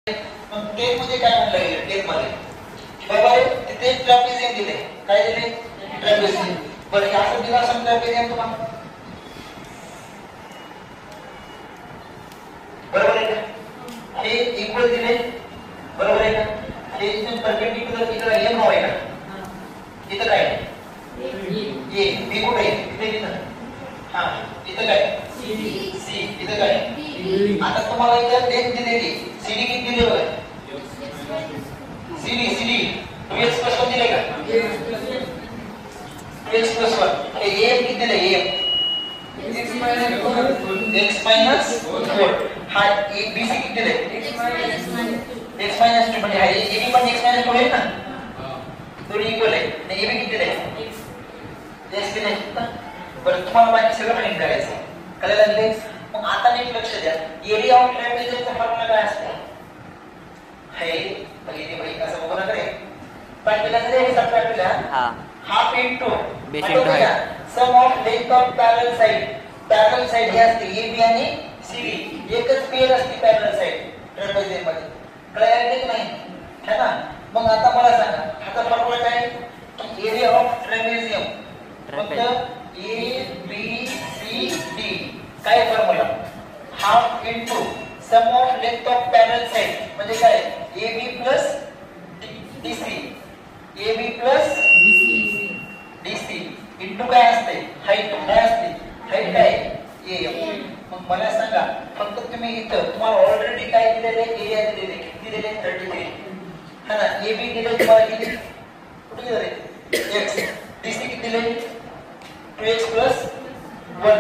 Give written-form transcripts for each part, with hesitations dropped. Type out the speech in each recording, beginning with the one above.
पण टेन मध्ये काय म्हणलं गेलं टेन मध्ये बरोबर आहे तिथे ट्रॅपेझियम दिले काय दिले ट्रॅपेझियम बरं हे असं दिलं असं ट्रॅपेझियम तुम्हाला बरोबर आहे का हे इक्वल दिले बरोबर आहे का हे इथून परपेंडिक्युलर इकडे एम नाव आहे का इथं काय ए बी कुठे आहे इथे इथं हा इथं काय सी इथं काय आता तुम्हाला इथं लेंथ दिलेली सीडी किती दिली बघा सीडी 2x + 1 दिले का 2x + 1 हे एम किती दिले एम x - 4 हा बीसी किती दिले x - 2 म्हणजे हा एबी पण x - 2 आहे ना दोन्ही इक्वल आहे आणि एबी किती दिले x दिले बरं तुम्हाला बाकी सगळं फाईंड करायचं कळलं लागले मग आता नीट लक्ष द्या एरिया ऑफ ट्रायंगलचा फॉर्म्युला काय असतो हे पहिली बाई कसं बघू नका रे पहिला जरी हे सबट्रॅक्टला half into base into height sum of length of parallel side हे असते AB आणि CD एकच पेअर असते पॅरलल साइड ट्रायंगल मध्ये कळलं की नाही है ना मग आता मला सांगा ह्याचा फॉर्म्युला काय एरिया ऑफ ट्रायंगल फक्त ABCD काय formula half into sum of length of parallel side म्हणजे काय AB + DC इनटू काय असते हाईट काय असते हाईट काय AM मग मला सांगा फक्त तुम्ही इथं तुम्हाला ऑलरेडी काय दिलेले एरिया दिलेले किती दिलेले 33 है ना AB दिले तुम्हाला किती कुठे दिले x DC किती दिले 2x + 1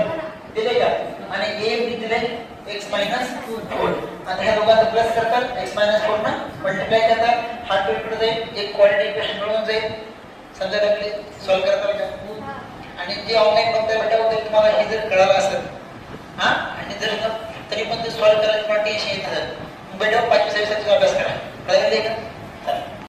दिले का आणि AB दिले x - 4 आता ह्या दोघांना प्लस करतात x - 4 ना मल्टिप्लाय करतात हा टू इकडे जाईल एक क्वाड्रेटिक इक्वेशन मिळून जाईल समजा लागले सॉल्व करता का आणि जे ऑनलाईन बघताय भेटावं तुम्हाला हे जर कळालं असेल हा आणि जर तरी पण ते सॉल्व करायला टेन्शन येतं बेटा 5-6 दिवसाचा अभ्यास करा कळलं का